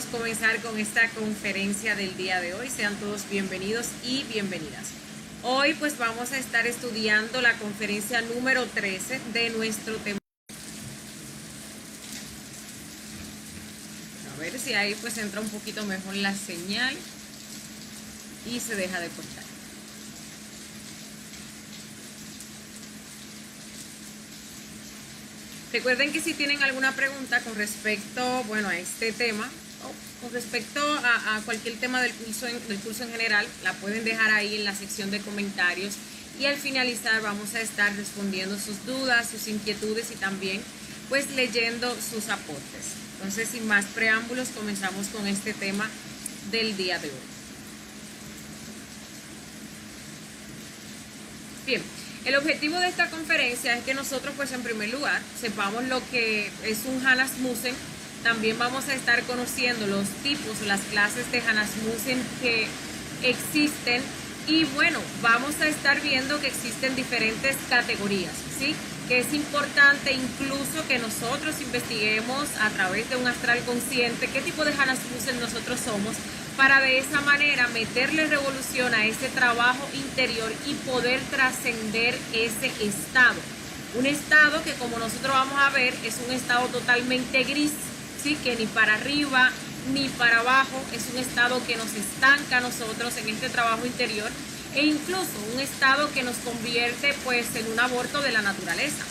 podemos comenzar con esta conferencia del día de hoy. Sean todos bienvenidos y bienvenidas. Hoy pues vamos a estar estudiando la conferencia número 13 de nuestro tema. A ver si ahí pues entra un poquito mejor la señal y se deja de cortar. Recuerden que si tienen alguna pregunta con respecto, a este tema, o con respecto a cualquier tema del curso en general, la pueden dejar ahí en la sección de comentarios y al finalizar vamos a estar respondiendo sus dudas, sus inquietudes y también pues leyendo sus aportes. Entonces, sin más preámbulos, comenzamos con este tema del día de hoy. Bien. El objetivo de esta conferencia es que nosotros, pues en primer lugar, sepamos lo que es un Hanasmusen. También vamos a estar conociendo los tipos, las clases de Hanasmusen que existen. Y bueno, vamos a estar viendo que existen diferentes categorías, ¿sí? Que es importante incluso que nosotros investiguemos a través de un astral consciente qué tipo de Hanasmusen nosotros somos, para de esa manera meterle revolución a ese trabajo interior y poder trascender ese estado. Un estado que, como nosotros vamos a ver, es un estado totalmente gris, ¿sí? Que ni para arriba ni para abajo, es un estado que nos estanca a nosotros en este trabajo interior e incluso un estado que nos convierte pues en un aborto de la naturaleza.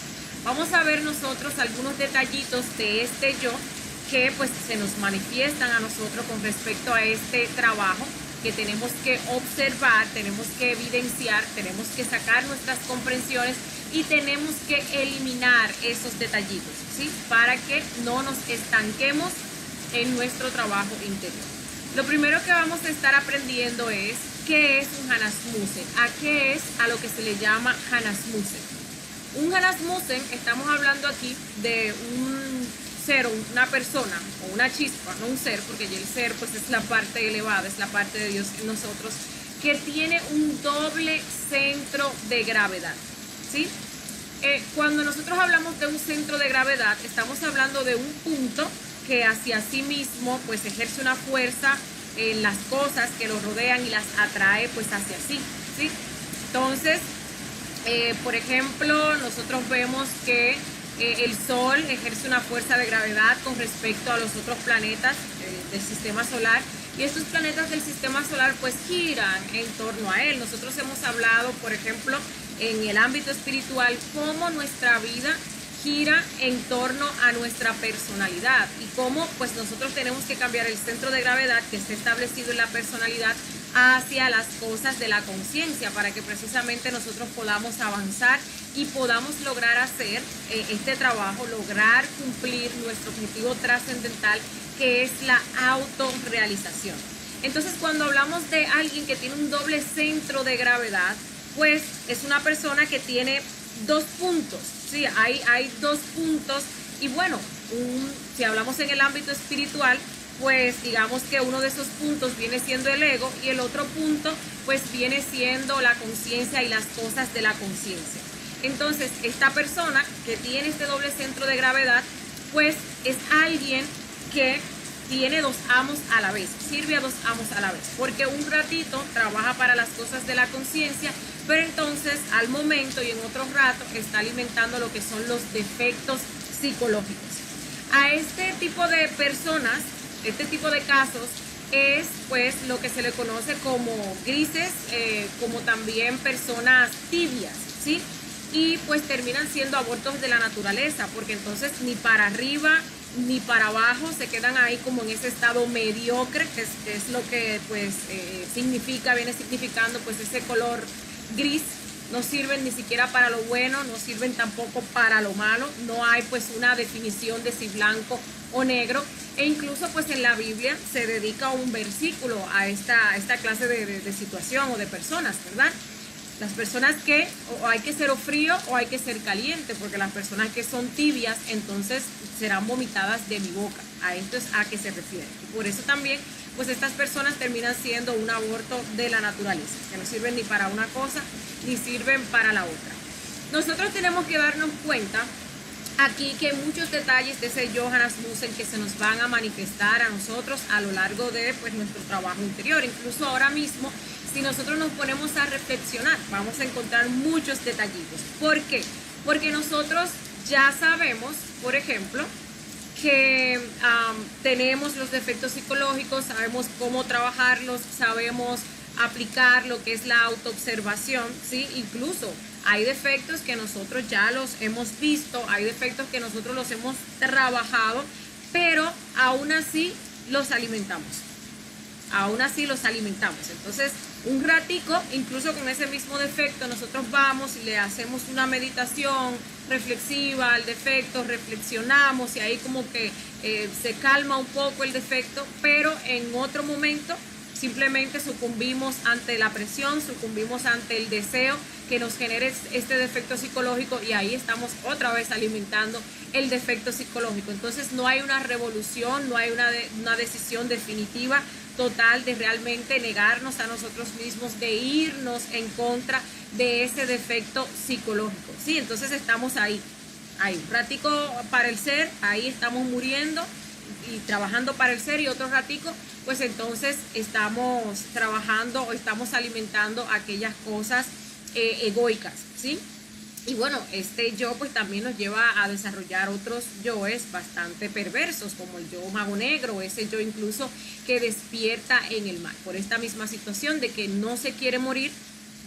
Vamos a ver nosotros algunos detallitos de este yo que pues se nos manifiestan a nosotros con respecto a este trabajo que tenemos que observar, tenemos que evidenciar, tenemos que sacar nuestras comprensiones y tenemos que eliminar esos detallitos, ¿sí? Para que no nos estanquemos en nuestro trabajo interior. Lo primero que vamos a estar aprendiendo es qué es un Hanasmusen, a qué es a lo que se le llama Hanasmusen. Un Hanasmusen, estamos hablando aquí de un ser, una persona o una chispa, no un ser, porque ya el ser pues es la parte elevada, es la parte de Dios en nosotros, que tiene un doble centro de gravedad, ¿sí? Cuando nosotros hablamos de un centro de gravedad, estamos hablando de un punto que hacia sí mismo pues ejerce una fuerza en las cosas que lo rodean y las atrae pues hacia sí, ¿sí? Entonces, por ejemplo, nosotros vemos que el Sol ejerce una fuerza de gravedad con respecto a los otros planetas del sistema solar, y estos planetas del sistema solar pues giran en torno a él. Nosotros hemos hablado, por ejemplo, en el ámbito espiritual, cómo nuestra vida gira en torno a nuestra personalidad y cómo pues nosotros tenemos que cambiar el centro de gravedad que está establecido en la personalidad hacia las cosas de la conciencia, para que precisamente nosotros podamos avanzar y podamos lograr hacer este trabajo, lograr cumplir nuestro objetivo trascendental, que es la autorrealización. Entonces, cuando hablamos de alguien que tiene un doble centro de gravedad, pues es una persona que tiene dos puntos, ¿sí? Hay dos puntos y bueno, si hablamos en el ámbito espiritual, pues digamos que uno de esos puntos viene siendo el ego y el otro punto pues viene siendo la conciencia y las cosas de la conciencia. Entonces, esta persona que tiene este doble centro de gravedad, pues es alguien que tiene dos amos a la vez, sirve a dos amos a la vez, porque un ratito trabaja para las cosas de la conciencia, pero entonces al momento y en otro rato está alimentando lo que son los defectos psicológicos. A este tipo de personas, este tipo de casos, es pues lo que se le conoce como grises, como también personas tibias, ¿sí? Y pues terminan siendo abortos de la naturaleza, porque entonces ni para arriba ni para abajo, se quedan ahí como en ese estado mediocre, que es lo que pues viene significando pues ese color gris. No sirven ni siquiera para lo bueno, no sirven tampoco para lo malo, no hay pues una definición de si blanco o negro, e incluso pues en la Biblia se dedica un versículo a esta clase de situación o de personas, ¿verdad? Las personas que o hay que ser o frío o hay que ser caliente, porque las personas que son tibias entonces serán vomitadas de mi boca. A esto es a qué se refiere. Y por eso también pues estas personas terminan siendo un aborto de la naturaleza, que no sirven ni para una cosa ni sirven para la otra. Nosotros tenemos que darnos cuenta aquí que hay muchos detalles de ese yo Hanasmussen que se nos van a manifestar a nosotros a lo largo de pues, nuestro trabajo interior. Incluso ahora mismo, si nosotros nos ponemos a reflexionar, vamos a encontrar muchos detallitos. ¿Por qué? Porque nosotros ya sabemos, por ejemplo, que tenemos los defectos psicológicos, sabemos cómo trabajarlos, sabemos aplicar lo que es la autoobservación, ¿sí? Incluso hay defectos que nosotros ya los hemos visto, hay defectos que nosotros los hemos trabajado, pero aún así los alimentamos. Aún así los alimentamos. Entonces, un ratico, incluso con ese mismo defecto, nosotros vamos y le hacemos una meditación reflexiva al defecto, reflexionamos y ahí como que se calma un poco el defecto, pero en otro momento simplemente sucumbimos ante la presión, sucumbimos ante el deseo que nos genere este defecto psicológico y ahí estamos otra vez alimentando el defecto psicológico. Entonces no hay una revolución, no hay una decisión definitiva total de realmente negarnos a nosotros mismos, de irnos en contra de ese defecto psicológico, ¿sí? Entonces estamos ahí, un ratico para el ser, ahí estamos muriendo y trabajando para el ser, y otro ratico pues entonces estamos trabajando o estamos alimentando aquellas cosas egoicas, ¿sí? Y bueno, este yo pues también nos lleva a desarrollar otros yoes bastante perversos, como el yo mago negro, ese yo incluso que despierta en el mal, por esta misma situación de que no se quiere morir.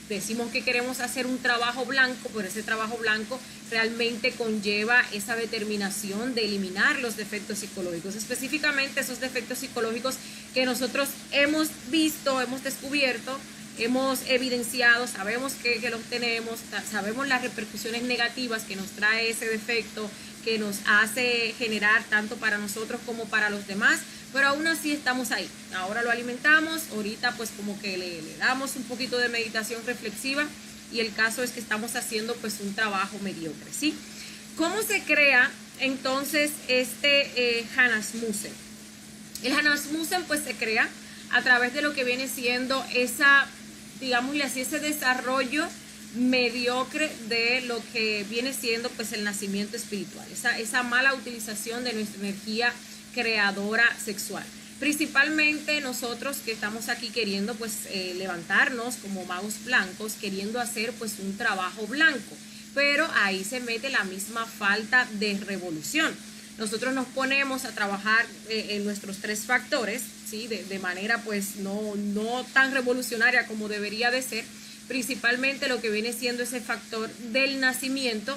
Decimos que queremos hacer un trabajo blanco, pero ese trabajo blanco realmente conlleva esa determinación de eliminar los defectos psicológicos, específicamente esos defectos psicológicos que nosotros hemos visto, hemos descubierto, hemos evidenciado, sabemos que los tenemos, sabemos las repercusiones negativas que nos trae ese defecto, que nos hace generar tanto para nosotros como para los demás, pero aún así estamos ahí. Ahora lo alimentamos, ahorita pues como que le damos un poquito de meditación reflexiva y el caso es que estamos haciendo pues un trabajo mediocre, ¿sí? ¿Cómo se crea entonces este Hanasmussen? El Hanasmussen pues se crea a través de lo que viene siendo esa, digámosle así, ese desarrollo mediocre de lo que viene siendo pues el nacimiento espiritual, esa mala utilización de nuestra energía creadora sexual. Principalmente nosotros que estamos aquí queriendo pues levantarnos como magos blancos, queriendo hacer pues un trabajo blanco, pero ahí se mete la misma falta de revolución. Nosotros nos ponemos a trabajar en nuestros 3 factores, ¿sí? de manera pues no tan revolucionaria como debería de ser, principalmente lo que viene siendo ese factor del nacimiento,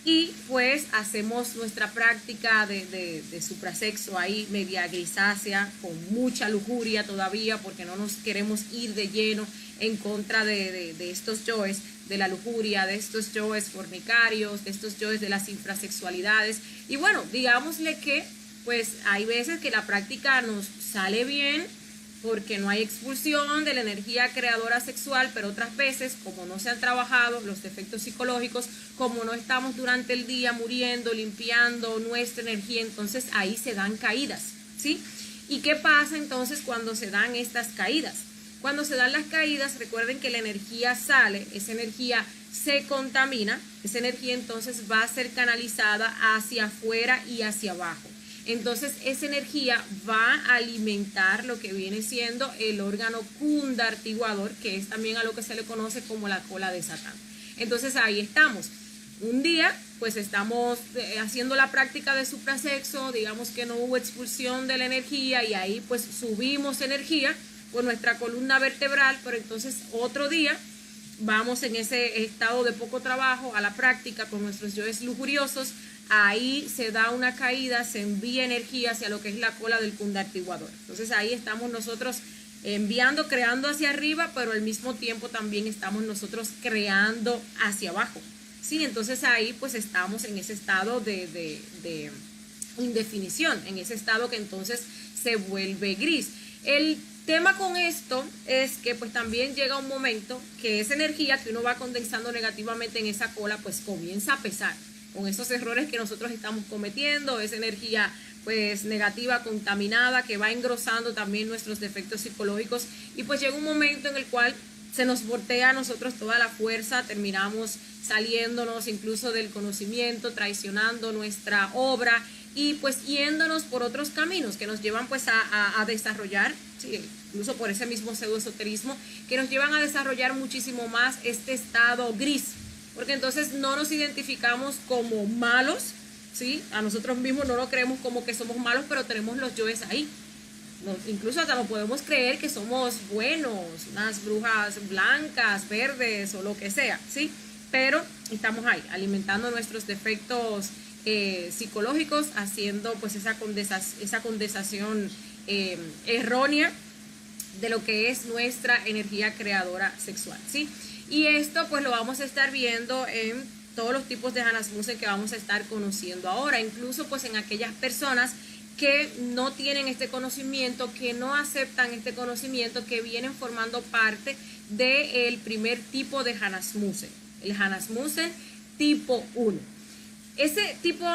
y pues hacemos nuestra práctica de suprasexo ahí media grisácea, con mucha lujuria todavía, porque no nos queremos ir de lleno en contra de estos yoes, de la lujuria, de estos yoes fornicarios, de estos yoes de las infrasexualidades. Y bueno, digámosle que pues hay veces que la práctica nos sale bien porque no hay expulsión de la energía creadora sexual, pero otras veces, como no se han trabajado los defectos psicológicos, como no estamos durante el día muriendo, limpiando nuestra energía, entonces ahí se dan caídas, ¿sí? ¿Y qué pasa entonces cuando se dan estas caídas? Cuando se dan las caídas, recuerden que la energía sale, esa energía se contamina, esa energía entonces va a ser canalizada hacia afuera y hacia abajo. Entonces esa energía va a alimentar lo que viene siendo el órgano kundartiguador, que es también a lo que se le conoce como la cola de Satán. Entonces ahí estamos. Un día pues estamos haciendo la práctica de suprasexo, digamos que no hubo expulsión de la energía y ahí pues subimos energía por nuestra columna vertebral, pero entonces otro día vamos en ese estado de poco trabajo a la práctica con nuestros yoes lujuriosos. Ahí se da una caída, se envía energía hacia lo que es la cola del kundartiguador. Entonces ahí estamos nosotros enviando, creando hacia arriba, pero al mismo tiempo también estamos nosotros creando hacia abajo, ¿sí? Entonces ahí pues estamos en ese estado de indefinición, en ese estado que entonces se vuelve gris. El tema con esto es que pues también llega un momento que esa energía que uno va condensando negativamente en esa cola pues comienza a pesar con esos errores que nosotros estamos cometiendo, esa energía pues negativa, contaminada, que va engrosando también nuestros defectos psicológicos, y pues llega un momento en el cual se nos voltea a nosotros toda la fuerza, terminamos saliéndonos incluso del conocimiento, traicionando nuestra obra y pues yéndonos por otros caminos que nos llevan pues a desarrollar, sí, incluso por ese mismo pseudoesoterismo, que nos llevan a desarrollar muchísimo más este estado gris, porque entonces no nos identificamos como malos, ¿sí? A nosotros mismos no lo creemos como que somos malos, pero tenemos los yoes ahí. Incluso hasta no podemos creer que somos buenos, unas brujas blancas, verdes o lo que sea, ¿sí? Pero estamos ahí, alimentando nuestros defectos psicológicos, haciendo pues esa condensación errónea de lo que es nuestra energía creadora sexual, ¿sí? Y esto pues lo vamos a estar viendo en todos los tipos de Hanasmusen que vamos a estar conociendo ahora, incluso pues en aquellas personas que no tienen este conocimiento, que no aceptan este conocimiento, que vienen formando parte del primer tipo de Hanasmusen, el Hanasmusen tipo 1. Ese tipo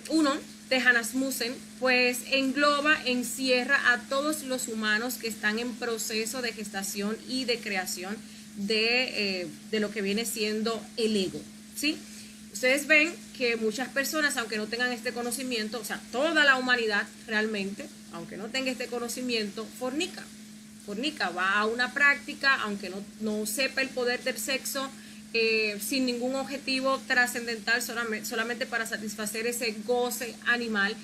1 de Hanasmusen pues encierra a todos los humanos que están en proceso de gestación y de creación de lo que viene siendo el ego, ¿sí? Ustedes ven que muchas personas, aunque no tengan este conocimiento, o sea, toda la humanidad realmente, aunque no tenga este conocimiento, fornica, va a una práctica, aunque no sepa el poder del sexo, sin ningún objetivo trascendental, solamente para satisfacer ese goce animal.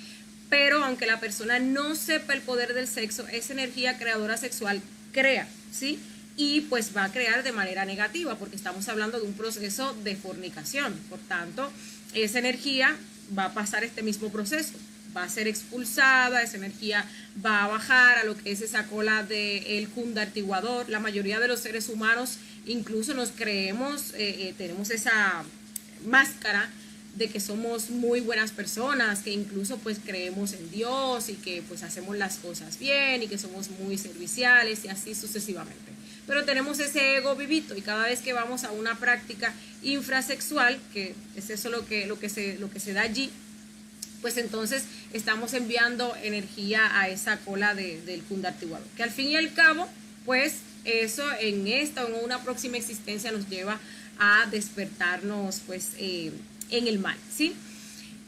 Pero aunque la persona no sepa el poder del sexo, esa energía creadora sexual crea, ¿sí? Y pues va a crear de manera negativa, porque estamos hablando de un proceso de fornicación. Por tanto, esa energía va a pasar este mismo proceso, va a ser expulsada, esa energía va a bajar a lo que es esa cola del cundartiguador. La mayoría de los seres humanos incluso nos creemos, tenemos esa máscara de que somos muy buenas personas, que incluso pues creemos en Dios y que pues hacemos las cosas bien y que somos muy serviciales y así sucesivamente. Pero tenemos ese ego vivito y cada vez que vamos a una práctica infrasexual, que es eso lo que se da allí, pues entonces estamos enviando energía a esa cola del cundartiguador, que al fin y al cabo, pues eso en esta o en una próxima existencia nos lleva a despertarnos pues en el mal, ¿sí?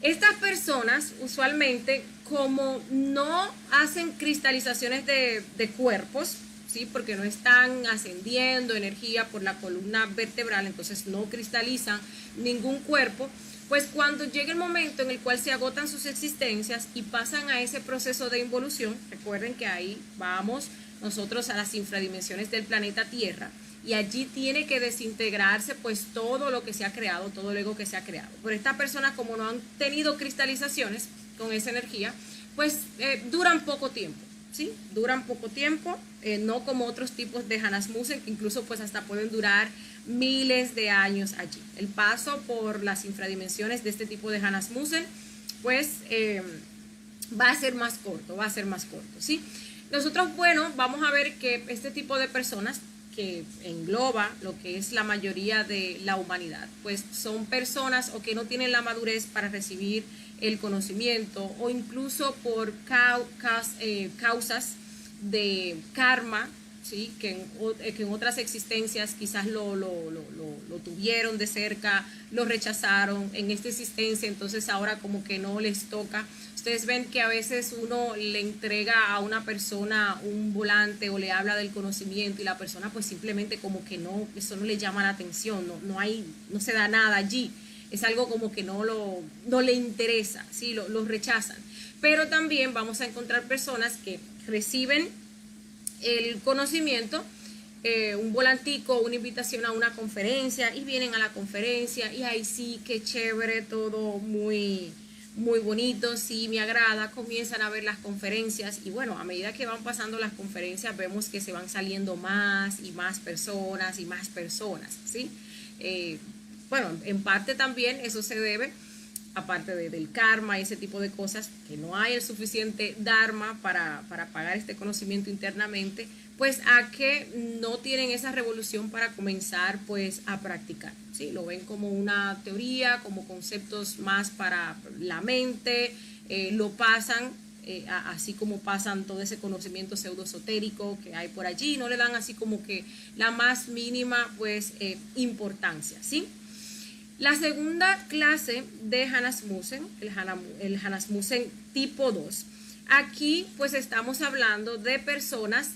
Estas personas usualmente, como no hacen cristalizaciones de cuerpos, ¿sí? Porque no están ascendiendo energía por la columna vertebral, entonces no cristalizan ningún cuerpo, pues cuando llega el momento en el cual se agotan sus existencias y pasan a ese proceso de involución, recuerden que ahí vamos nosotros a las infradimensiones del planeta Tierra, y allí tiene que desintegrarse pues todo lo que se ha creado, todo el ego que se ha creado. Por estas personas, como no han tenido cristalizaciones con esa energía, pues duran poco tiempo, ¿sí? Duran poco tiempo, no como otros tipos de Hanasmusen, que incluso pues hasta pueden durar miles de años allí. El paso por las infradimensiones de este tipo de Hanasmusen pues va a ser más corto, ¿sí? Nosotros, bueno, vamos a ver que este tipo de personas, que engloba lo que es la mayoría de la humanidad, pues son personas o que no tienen la madurez para recibir el conocimiento, o incluso por causas de karma, ¿sí? que en otras existencias quizás lo tuvieron de cerca, lo rechazaron en esta existencia, entonces ahora como que no les toca. Ustedes ven que a veces uno le entrega a una persona un volante o le habla del conocimiento y la persona pues simplemente como que no, eso no le llama la atención, no se da nada allí. Es algo como que no le interesa, ¿sí? Lo rechazan. Pero también vamos a encontrar personas que reciben el conocimiento, un volantico, una invitación a una conferencia, y vienen a la conferencia y ahí sí, qué chévere, todo muy bonito, sí, me agrada, comienzan a ver las conferencias y bueno, a medida que van pasando las conferencias vemos que se van saliendo más y más personas, ¿sí? Bueno, en parte también eso se debe, aparte del karma y ese tipo de cosas, que no hay el suficiente dharma para pagar este conocimiento internamente, pues a que no tienen esa revolución para comenzar pues a practicar, ¿sí? Lo ven como una teoría, como conceptos más para la mente, lo pasan así como pasan todo ese conocimiento pseudoesotérico que hay por allí, no le dan así como que la más mínima pues importancia, ¿sí? La segunda clase de Hanasmusen, el Hanasmusen tipo 2, aquí pues estamos hablando de personas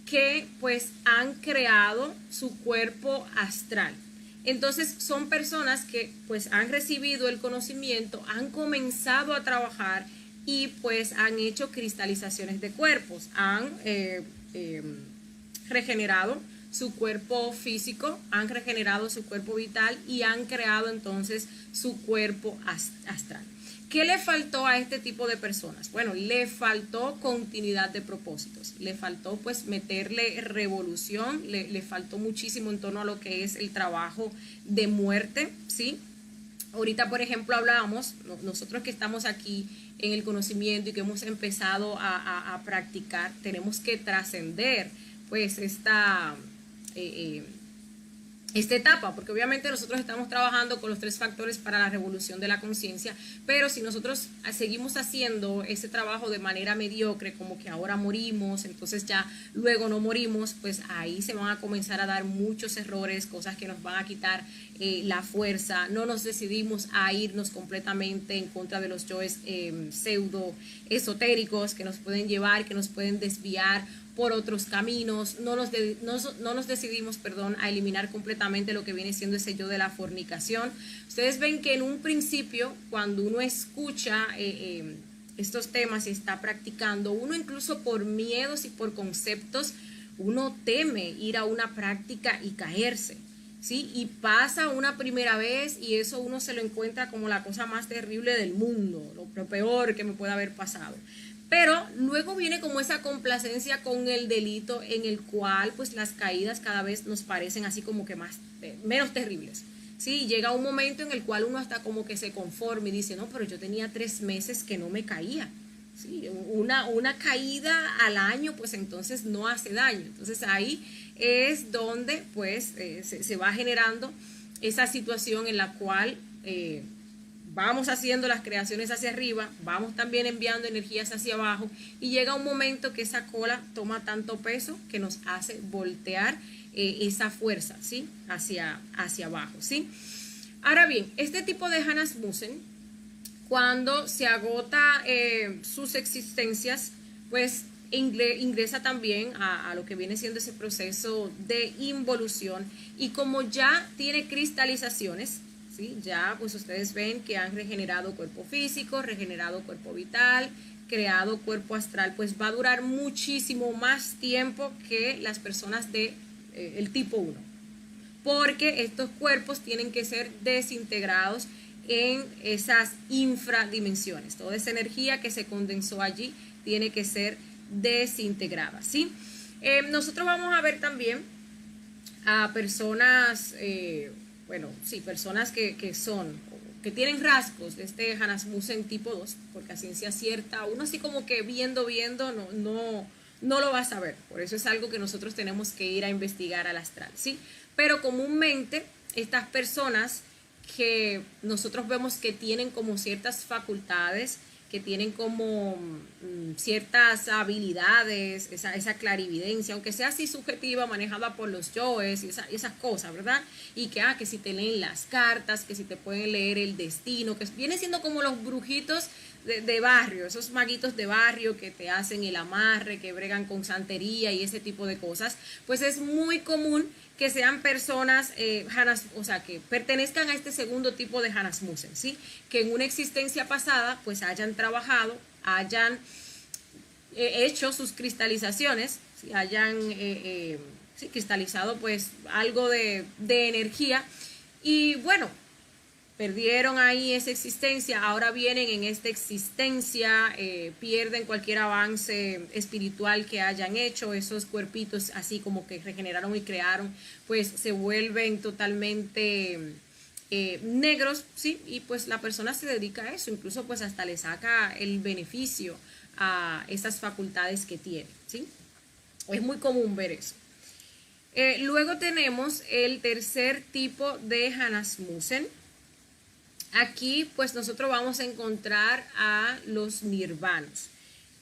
que pues han creado su cuerpo astral. Entonces son personas que pues han recibido el conocimiento, han comenzado a trabajar y pues han hecho cristalizaciones de cuerpos, han regenerado su cuerpo físico, han regenerado su cuerpo vital y han creado entonces su cuerpo astral. ¿Qué le faltó a este tipo de personas? Bueno, le faltó continuidad de propósitos, le faltó pues meterle revolución, le faltó muchísimo en torno a lo que es el trabajo de muerte, ¿sí? Ahorita, por ejemplo, hablábamos, nosotros que estamos aquí en el conocimiento y que hemos empezado a practicar, tenemos que trascender pues esta etapa, porque obviamente nosotros estamos trabajando con los 3 factores para la revolución de la conciencia, pero si nosotros seguimos haciendo ese trabajo de manera mediocre, como que ahora morimos, entonces ya luego no morimos, pues ahí se van a comenzar a dar muchos errores, cosas que nos van a quitar la fuerza, no nos decidimos a irnos completamente en contra de los yoes pseudo esotéricos que nos pueden llevar, que nos pueden desviar por otros caminos, no nos decidimos, a eliminar completamente lo que viene siendo ese yo de la fornicación. Ustedes ven que en un principio, cuando uno escucha estos temas y está practicando, uno incluso por miedos y por conceptos, uno teme ir a una práctica y caerse, ¿sí? Y pasa una primera vez y eso uno se lo encuentra como la cosa más terrible del mundo, lo peor que me puede haber pasado. Pero luego viene como esa complacencia con el delito en el cual pues las caídas cada vez nos parecen así como que menos terribles. Sí, llega un momento en el cual uno hasta como que se conforma y dice, no, pero yo tenía 3 meses que no me caía. Sí, una caída al año pues entonces no hace daño. Entonces ahí es donde pues se va generando esa situación en la cual vamos haciendo las creaciones hacia arriba, vamos también enviando energías hacia abajo y llega un momento que esa cola toma tanto peso que nos hace voltear esa fuerza, ¿sí? hacia abajo, ¿sí? Ahora bien, este tipo de Hanasmusen, cuando se agota sus existencias, pues ingresa también a lo que viene siendo ese proceso de involución y como ya tiene cristalizaciones, ¿sí? Ya pues ustedes ven que han regenerado cuerpo físico, regenerado cuerpo vital, creado cuerpo astral, pues va a durar muchísimo más tiempo que las personas de el tipo 1, porque estos cuerpos tienen que ser desintegrados en esas infradimensiones. Toda esa energía que se condensó allí tiene que ser desintegrada, ¿sí? Nosotros vamos a ver también a personas personas que tienen rasgos de este Hanasmusen tipo 2, porque a ciencia cierta, uno así como que viendo, no lo va a saber. Por eso es algo que nosotros tenemos que ir a investigar al astral, ¿sí? Pero comúnmente estas personas que nosotros vemos que tienen como ciertas facultades, que tienen como ciertas habilidades, esa clarividencia, aunque sea así subjetiva, manejada por los yoes y esas cosas, ¿verdad? Y que si te leen las cartas, que si te pueden leer el destino, que viene siendo como los brujitos de barrio, esos maguitos de barrio que te hacen el amarre, que bregan con santería y ese tipo de cosas, pues es muy común que sean personas que pertenezcan a este segundo tipo de Hanasmusen, ¿sí? Que en una existencia pasada pues hayan trabajado, hayan hecho sus cristalizaciones, ¿sí? Hayan cristalizado pues algo de energía y bueno, perdieron ahí esa existencia, ahora vienen en esta existencia, pierden cualquier avance espiritual que hayan hecho, esos cuerpitos así como que regeneraron y crearon, pues se vuelven totalmente negros, ¿sí? Y pues la persona se dedica a eso, incluso pues hasta le saca el beneficio a esas facultades que tiene, ¿sí? Es muy común ver eso. Luego tenemos el tercer tipo de Hanasmusen. Aquí pues nosotros vamos a encontrar a los nirvanos.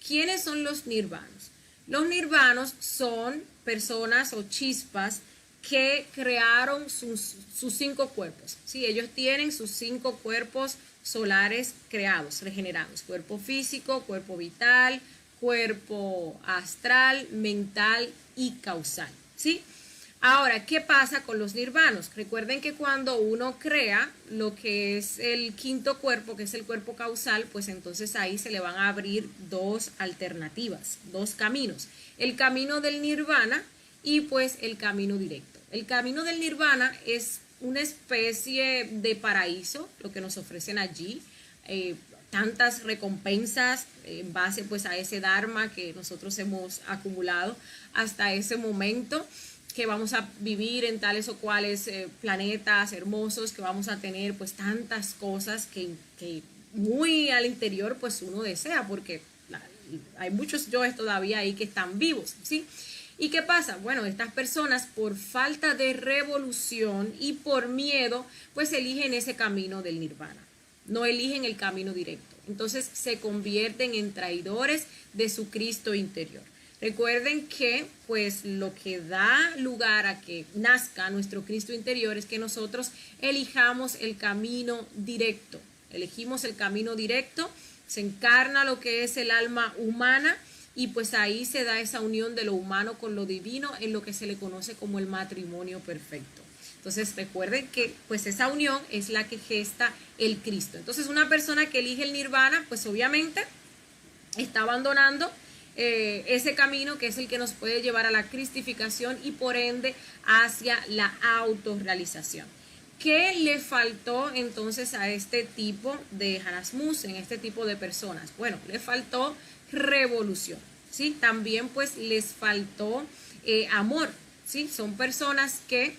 ¿Quiénes son los nirvanos? Los nirvanos son personas o chispas que crearon sus 5 cuerpos. ¿Sí? Ellos tienen sus 5 cuerpos solares creados, regenerados. Cuerpo físico, cuerpo vital, cuerpo astral, mental y causal. ¿Sí? Ahora, ¿qué pasa con los nirvanos? Recuerden que cuando uno crea lo que es el 5.º cuerpo, que es el cuerpo causal, pues entonces ahí se le van a abrir 2 alternativas, 2 caminos. El camino del nirvana y pues el camino directo. El camino del nirvana es una especie de paraíso, lo que nos ofrecen allí. Tantas recompensas en base pues a ese dharma que nosotros hemos acumulado hasta ese momento, que vamos a vivir en tales o cuales planetas hermosos, que vamos a tener pues tantas cosas que muy al interior pues uno desea, porque hay muchos yoes todavía ahí que están vivos, ¿sí? ¿Y qué pasa? Bueno, estas personas por falta de revolución y por miedo pues eligen ese camino del nirvana, no eligen el camino directo, entonces se convierten en traidores de su Cristo interior. Recuerden que pues lo que da lugar a que nazca nuestro Cristo interior es que nosotros elijamos el camino directo. Elegimos el camino directo, se encarna lo que es el alma humana y pues ahí se da esa unión de lo humano con lo divino en lo que se le conoce como el matrimonio perfecto. Entonces recuerden que pues esa unión es la que gesta el Cristo. Entonces una persona que elige el nirvana pues obviamente está abandonando ese camino que es el que nos puede llevar a la cristificación y por ende hacia la autorrealización. ¿Qué le faltó entonces a este tipo de Hanasmusen, este tipo de personas? Bueno, le faltó revolución, ¿sí? También pues les faltó amor, ¿sí? Son personas que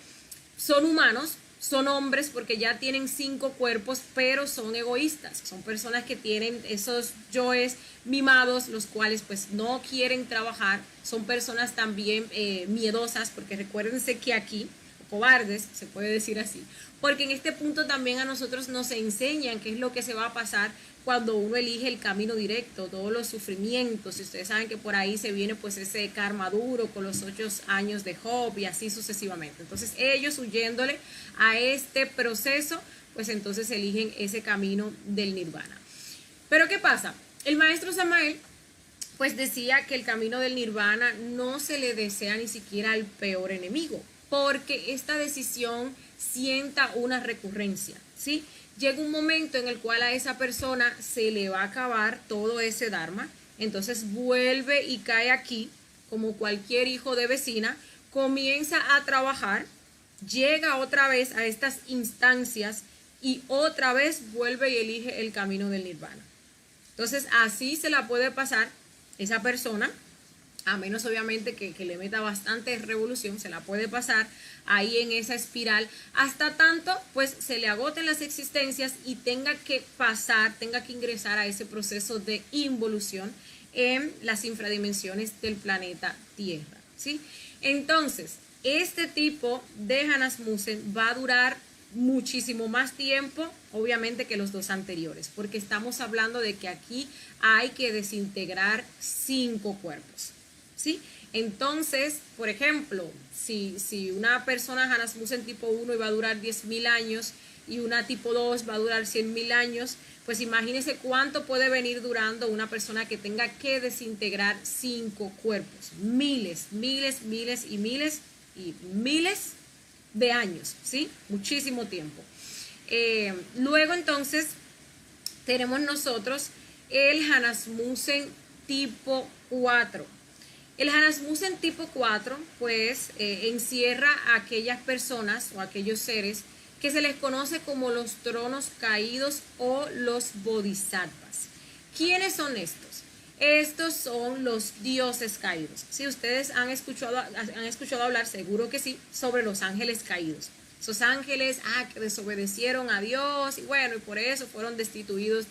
son humanos, son hombres porque ya tienen 5 cuerpos, pero son egoístas. Son personas que tienen esos yoes mimados, los cuales pues no quieren trabajar. Son personas también miedosas, porque recuérdense que aquí, cobardes, se puede decir así, porque en este punto también a nosotros nos enseñan qué es lo que se va a pasar cuando uno elige el camino directo, todos los sufrimientos, y ustedes saben que por ahí se viene pues ese karma duro con los 8 años de Job y así sucesivamente. Entonces ellos huyéndole a este proceso, pues entonces eligen ese camino del nirvana. Pero ¿qué pasa? El maestro Samael pues decía que el camino del nirvana no se le desea ni siquiera al peor enemigo, porque esta decisión sienta una recurrencia, ¿sí? Llega un momento en el cual a esa persona se le va a acabar todo ese dharma, entonces vuelve y cae aquí, como cualquier hijo de vecina, comienza a trabajar, llega otra vez a estas instancias y otra vez vuelve y elige el camino del nirvana. Entonces así se la puede pasar esa persona, a menos obviamente que le meta bastante revolución, se la puede pasar ahí en esa espiral hasta tanto pues se le agoten las existencias y tenga que pasar, tenga que ingresar a ese proceso de involución en las infradimensiones del planeta Tierra, ¿sí? Entonces, este tipo de Hanasmusen va a durar muchísimo más tiempo, obviamente, que los 2 anteriores, porque estamos hablando de que aquí hay que desintegrar 5 cuerpos, ¿sí? Entonces, por ejemplo, si una persona Hanasmusen tipo 1 va a durar 10.000 años y una tipo 2 va a durar 100.000 años, pues imagínense cuánto puede venir durando una persona que tenga que desintegrar 5 cuerpos, miles y miles de años, ¿sí? Muchísimo tiempo. Luego entonces tenemos nosotros el Hanasmusen tipo 4. El Hanasmusen tipo 4 pues encierra a aquellas personas o aquellos seres que se les conoce como los tronos caídos o los bodhisattvas. ¿Quiénes son estos? Estos son los dioses caídos. Si ustedes han escuchado hablar, seguro que sí, sobre los ángeles caídos. Esos ángeles que desobedecieron a Dios y bueno, y por eso fueron destituidos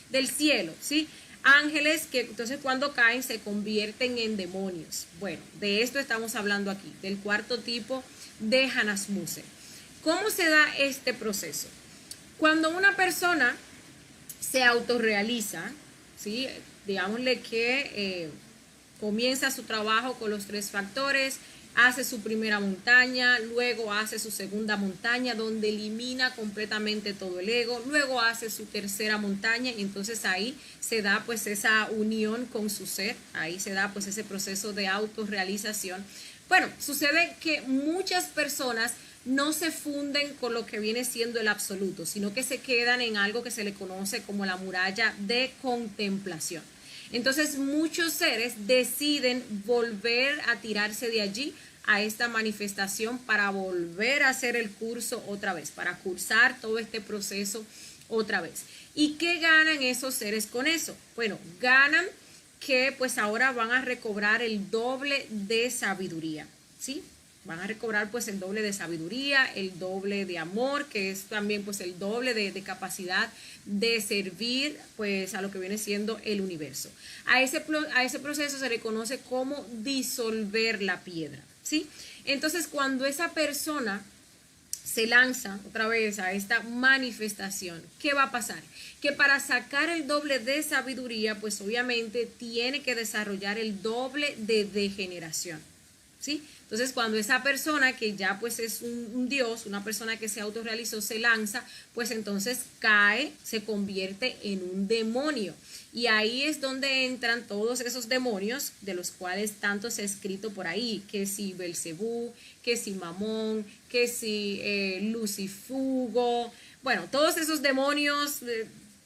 del cielo, ¿sí? Ángeles que entonces cuando caen se convierten en demonios. Bueno, de esto estamos hablando aquí, del 4.º tipo de Hanasmusen. ¿Cómo se da este proceso? Cuando una persona se autorrealiza, ¿sí? digámosle que comienza su trabajo con los 3 factores, hace su primera montaña, luego hace su segunda montaña donde elimina completamente todo el ego, luego hace su tercera montaña y entonces ahí se da pues esa unión con su ser, ahí se da pues ese proceso de autorrealización. Bueno, sucede que muchas personas no se funden con lo que viene siendo el absoluto, sino que se quedan en algo que se le conoce como la muralla de contemplación. Entonces muchos seres deciden volver a tirarse de allí a esta manifestación para volver a hacer el curso otra vez, para cursar todo este proceso otra vez. ¿Y qué ganan esos seres con eso? Bueno, ganan que pues ahora van a recobrar el doble de sabiduría, ¿sí? Van a recobrar pues el doble de sabiduría, el doble de amor, que es también pues el doble de capacidad de servir pues a lo que viene siendo el universo. A ese proceso se le conoce como disolver la piedra, ¿sí? Entonces cuando esa persona se lanza otra vez a esta manifestación, ¿qué va a pasar? Que para sacar el doble de sabiduría pues obviamente tiene que desarrollar el doble de degeneración, ¿sí? Entonces cuando esa persona que ya pues es un dios, una persona que se autorrealizó, se lanza, pues entonces cae, se convierte en un demonio. Y ahí es donde entran todos esos demonios de los cuales tanto se ha escrito por ahí, que si Belcebú, que si Mamón, que si Lucifugo, bueno, todos esos demonios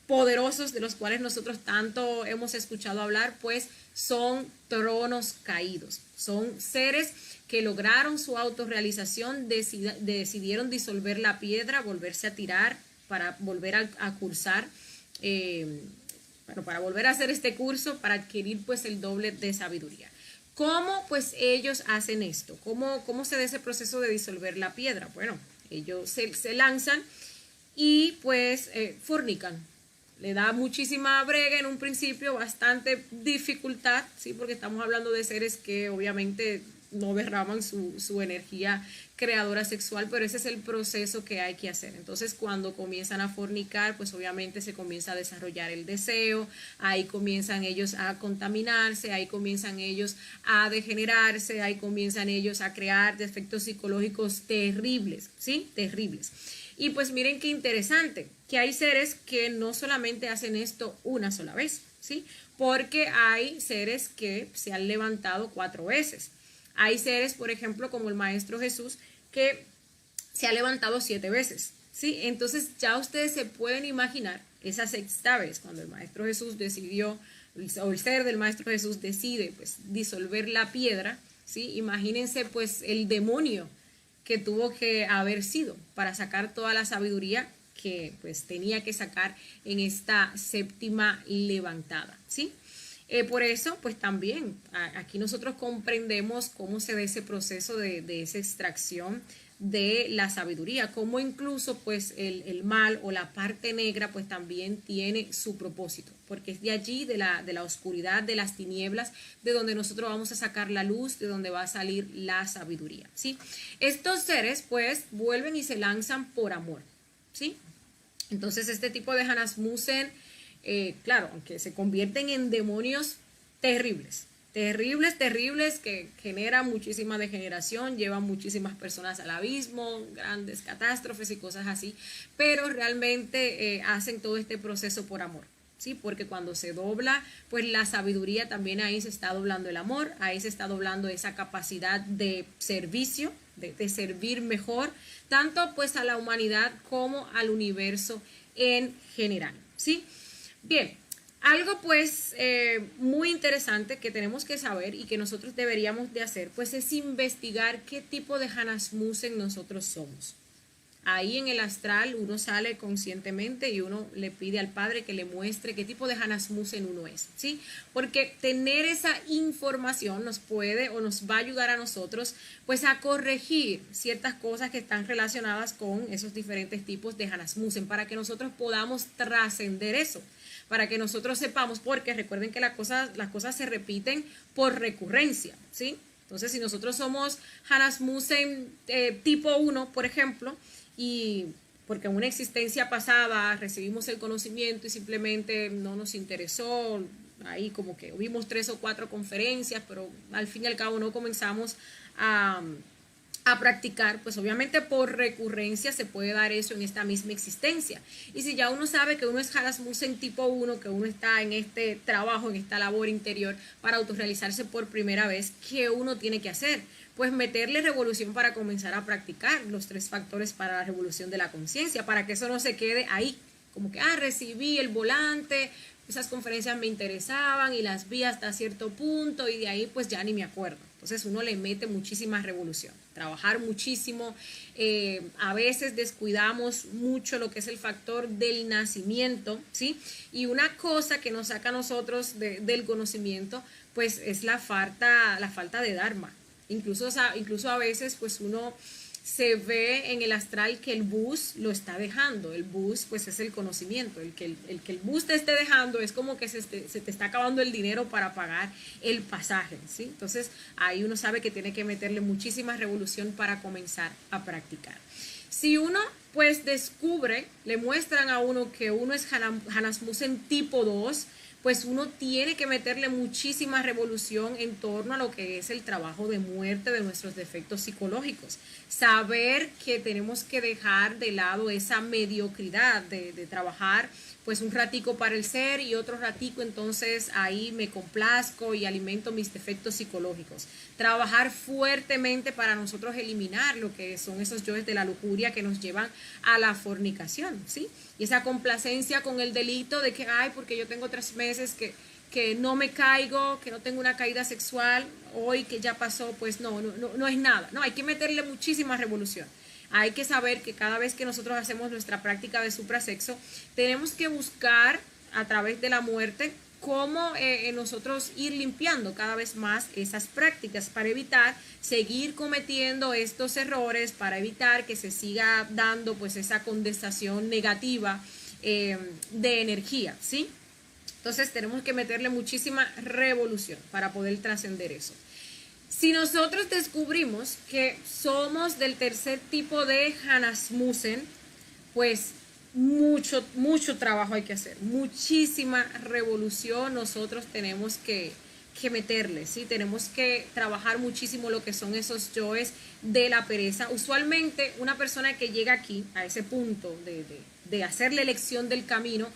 poderosos de los cuales nosotros tanto hemos escuchado hablar, pues son tronos caídos, son seres que lograron su autorrealización, decidieron disolver la piedra, volverse a tirar para volver a cursar, bueno, para volver a hacer este curso, para adquirir pues el doble de sabiduría. ¿Cómo pues ellos hacen esto? ¿Cómo se da ese proceso de disolver la piedra? Bueno, ellos se lanzan y pues fornican. Le da muchísima brega en un principio, bastante dificultad, ¿sí? Porque estamos hablando de seres que obviamente no derraman su energía creadora sexual, pero ese es el proceso que hay que hacer. Entonces cuando comienzan a fornicar, pues obviamente se comienza a desarrollar el deseo, ahí comienzan ellos a contaminarse, ahí comienzan ellos a degenerarse, ahí comienzan ellos a crear defectos psicológicos terribles, ¿sí? Terribles. Y pues miren qué interesante, que hay seres que no solamente hacen esto una sola vez, ¿sí? Porque hay seres que se han levantado 4 veces. Hay seres, por ejemplo, como el Maestro Jesús, que se ha levantado 7 veces, ¿sí? Entonces ya ustedes se pueden imaginar esa 6ª vez, cuando el Maestro Jesús decidió, o el ser del Maestro Jesús decide, pues, disolver la piedra, ¿sí? Imagínense, pues, el demonio que tuvo que haber sido para sacar toda la sabiduría que, pues, tenía que sacar en esta 7ª levantada, ¿sí? Por eso, pues también aquí nosotros comprendemos cómo se da ese proceso de esa extracción de la sabiduría, cómo incluso pues el mal o la parte negra pues también tiene su propósito, porque es de allí, de la oscuridad, de las tinieblas, de donde nosotros vamos a sacar la luz, de donde va a salir la sabiduría, ¿sí? Estos seres pues vuelven y se lanzan por amor, ¿sí? Entonces este tipo de Hanasmusen, claro, aunque se convierten en demonios terribles, que generan muchísima degeneración, llevan muchísimas personas al abismo, grandes catástrofes y cosas así, pero realmente hacen todo este proceso por amor, ¿sí? Porque cuando se dobla, pues la sabiduría también ahí se está doblando el amor, ahí se está doblando esa capacidad de servicio, de servir mejor, tanto pues a la humanidad como al universo en general, ¿sí? Bien, algo pues muy interesante que tenemos que saber y que nosotros deberíamos de hacer pues es investigar qué tipo de Hanasmusen nosotros somos. Ahí en el astral uno sale conscientemente y uno le pide al Padre que le muestre qué tipo de Hanasmusen uno es, ¿sí? Porque tener esa información nos puede o nos va a ayudar a nosotros pues a corregir ciertas cosas que están relacionadas con esos diferentes tipos de Hanasmusen para que nosotros podamos trascender eso, para que nosotros sepamos, porque recuerden que las cosas se repiten por recurrencia, ¿sí? Entonces si nosotros somos Hanasmusen tipo 1, por ejemplo, y porque en una existencia pasada recibimos el conocimiento y simplemente no nos interesó, ahí como que vimos 3 o 4 conferencias, pero al fin y al cabo no comenzamos a practicar, pues obviamente por recurrencia se puede dar eso en esta misma existencia. Y si ya uno sabe que uno es Hanasmussen tipo 1, que uno está en este trabajo, en esta labor interior para autorrealizarse por primera vez, ¿qué uno tiene que hacer? Pues meterle revolución para comenzar a practicar los 3 factores para la revolución de la conciencia, para que eso no se quede ahí, como que, recibí el volante, esas conferencias me interesaban y las vi hasta cierto punto y de ahí pues ya ni me acuerdo. Entonces uno le mete muchísima revolución, trabajar muchísimo, a veces descuidamos mucho lo que es el factor del nacimiento, ¿sí? Y una cosa que nos saca a nosotros del conocimiento, pues es la falta de Dharma. Incluso a veces pues uno se ve en el astral que el bus lo está dejando. El bus pues es el conocimiento, el que el bus te esté dejando es como que se te está acabando el dinero para pagar el pasaje, ¿sí? Entonces ahí uno sabe que tiene que meterle muchísima revolución para comenzar a practicar. Si uno pues descubre, le muestran a uno que uno es Hanasmussen tipo 2, pues uno tiene que meterle muchísima revolución en torno a lo que es el trabajo de muerte de nuestros defectos psicológicos. Saber que tenemos que dejar de lado esa mediocridad de trabajar pues un ratico para el ser y otro ratico entonces ahí me complazco y alimento mis defectos psicológicos. Trabajar fuertemente para nosotros eliminar lo que son esos yoes de la lujuria que nos llevan a la fornicación, ¿sí? Y esa complacencia con el delito de que, porque yo tengo 3 meses que no me caigo, que no tengo una caída sexual, hoy que ya pasó, pues no es nada. No, hay que meterle muchísima revolución. Hay que saber que cada vez que nosotros hacemos nuestra práctica de suprasexo, tenemos que buscar a través de la muerte cómo nosotros ir limpiando cada vez más esas prácticas para evitar seguir cometiendo estos errores, para evitar que se siga dando pues esa condensación negativa de energía, ¿sí? Entonces tenemos que meterle muchísima revolución para poder trascender eso. Si nosotros descubrimos que somos del tercer tipo de Hanasmussen, pues mucho trabajo hay que hacer, muchísima revolución nosotros tenemos que meterle, ¿sí? Tenemos que trabajar muchísimo lo que son esos yoes de la pereza. Usualmente una persona que llega aquí, a ese punto de hacer la elección del camino,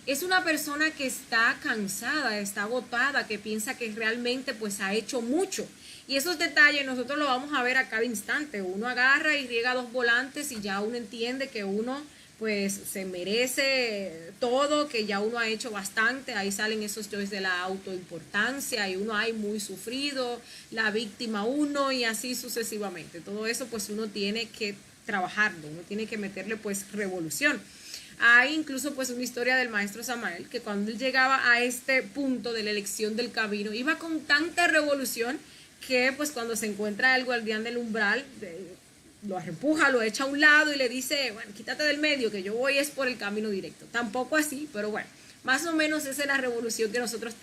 es una persona que está cansada, está agotada, que piensa que realmente pues ha hecho mucho. Y esos detalles nosotros lo vamos a ver a cada instante. Uno agarra y riega 2 volantes y ya uno entiende que uno pues se merece todo, que ya uno ha hecho bastante. Ahí salen esos yoes de la autoimportancia y uno hay muy sufrido, la víctima uno y así sucesivamente. Todo eso pues uno tiene que trabajarlo, uno tiene que meterle pues revolución. Hay incluso pues una historia del maestro Samael que cuando él llegaba a este punto de la elección del camino iba con tanta revolución que pues cuando se encuentra el guardián del umbral lo empuja, lo echa a un lado y le dice, bueno, quítate del medio que yo voy es por el camino directo. Tampoco así, pero bueno, más o menos esa es la revolución que nosotros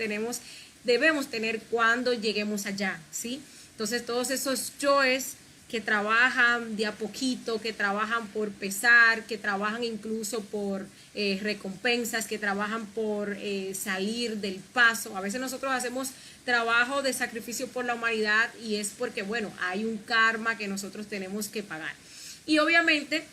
debemos tener cuando lleguemos allá, ¿sí? Entonces todos esos yoes que trabajan de a poquito, que trabajan por pesar, que trabajan incluso por recompensas, que trabajan por salir del paso. A veces nosotros hacemos trabajo de sacrificio por la humanidad y es porque, bueno, hay un karma que nosotros tenemos que pagar. Y obviamente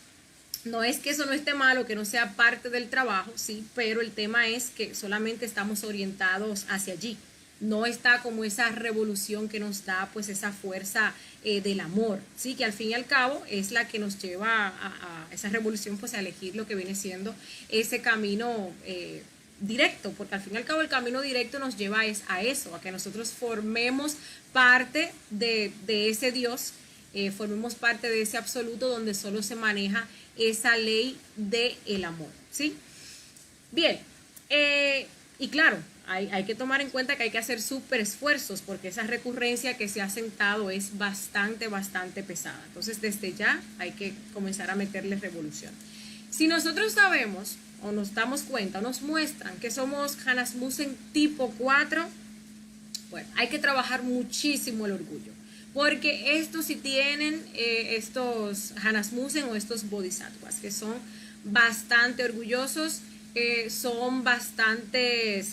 no es que eso no esté malo, que no sea parte del trabajo, sí, pero el tema es que solamente estamos orientados hacia allí. No está como esa revolución que nos da pues esa fuerza del amor, ¿sí? Que al fin y al cabo es la que nos lleva a esa revolución pues a elegir lo que viene siendo ese camino directo, porque al fin y al cabo el camino directo nos lleva a eso, a que nosotros formemos parte de ese Dios, formemos parte de ese absoluto donde solo se maneja esa ley del amor, ¿sí? Bien, y claro, hay que tomar en cuenta que hay que hacer súper esfuerzos porque esa recurrencia que se ha sentado es bastante pesada. Entonces, desde ya hay que comenzar a meterle revolución. Si nosotros sabemos o nos damos cuenta o nos muestran que somos Hanasmussen tipo 4, bueno, hay que trabajar muchísimo el orgullo. Porque estos sí tienen estos Hanasmussen o estos bodhisattvas que son bastante orgullosos. son bastante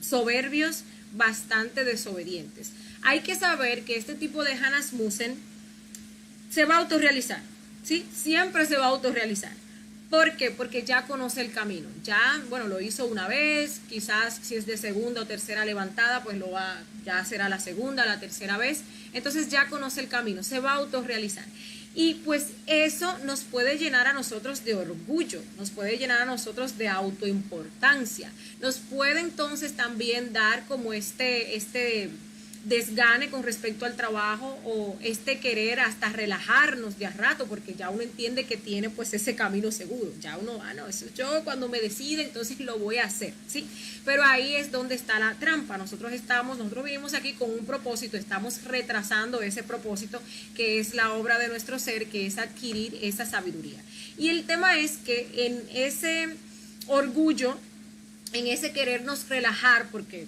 soberbios, bastante desobedientes. Hay que saber que este tipo de Hannas Musen se va a autorrealizar, ¿sí? Siempre se va a autorrealizar. ¿Por qué? Porque ya conoce el camino. Ya, bueno, lo hizo una vez, quizás si es de segunda o tercera levantada, pues ya será la segunda, la tercera vez. Entonces ya conoce el camino, se va a autorrealizar. Y pues eso nos puede llenar a nosotros de orgullo, nos puede llenar a nosotros de autoimportancia. Nos puede entonces también dar como este desgane con respecto al trabajo o este querer hasta relajarnos de a rato, porque ya uno entiende que tiene pues ese camino seguro. Ya uno, no, eso yo cuando me decide entonces lo voy a hacer, ¿sí? Pero ahí es donde está la trampa. Nosotros vinimos aquí con un propósito, estamos retrasando ese propósito que es la obra de nuestro ser, que es adquirir esa sabiduría. Y el tema es que en ese orgullo, en ese querernos relajar, porque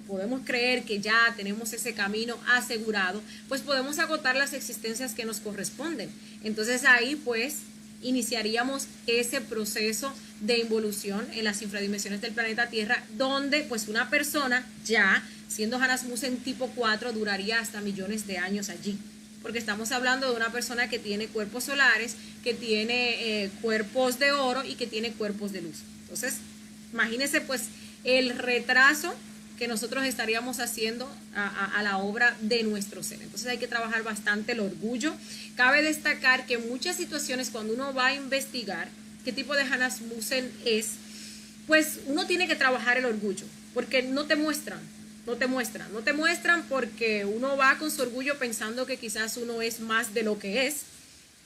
podemos creer que ya tenemos ese camino asegurado, pues podemos agotar las existencias que nos corresponden. Entonces ahí pues iniciaríamos ese proceso de involución en las infradimensiones del planeta Tierra, donde pues una persona ya siendo Hannas Musen tipo 4 duraría hasta millones de años allí, porque estamos hablando de una persona que tiene cuerpos solares, que tiene cuerpos de oro y que tiene cuerpos de luz. Entonces imagínense pues el retraso que nosotros estaríamos haciendo a la obra de nuestro ser. Entonces hay que trabajar bastante el orgullo. Cabe destacar que en muchas situaciones cuando uno va a investigar qué tipo de Hannas Musen es, pues uno tiene que trabajar el orgullo, porque no te muestran porque uno va con su orgullo pensando que quizás uno es más de lo que es.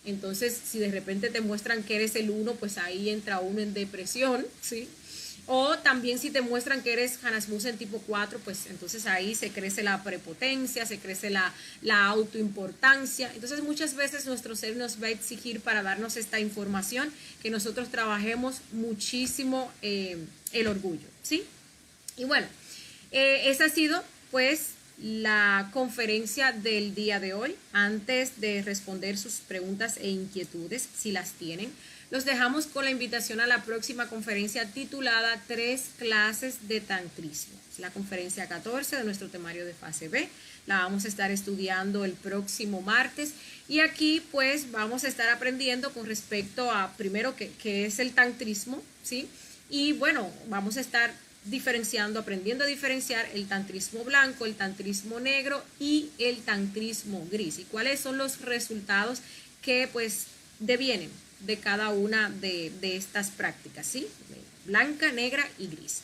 Entonces si de repente te muestran que eres el 1, pues ahí entra uno en depresión, ¿sí? O también si te muestran que eres Hannas Musen tipo 4, pues entonces ahí se crece la prepotencia, se crece la autoimportancia. Entonces muchas veces nuestro ser nos va a exigir, para darnos esta información, que nosotros trabajemos muchísimo el orgullo, ¿sí? Y bueno, esa ha sido pues la conferencia del día de hoy. Antes de responder sus preguntas e inquietudes, si las tienen, los dejamos con la invitación a la próxima conferencia titulada 3 clases de tantrismo. Es la conferencia 14 de nuestro temario de fase B. La vamos a estar estudiando el próximo martes. Y aquí pues vamos a estar aprendiendo con respecto a, primero, qué es el tantrismo, ¿sí? Y bueno, vamos a estar aprendiendo a diferenciar el tantrismo blanco, el tantrismo negro y el tantrismo gris. Y cuáles son los resultados que pues devienen de cada una de estas prácticas, ¿sí? Blanca, negra y gris.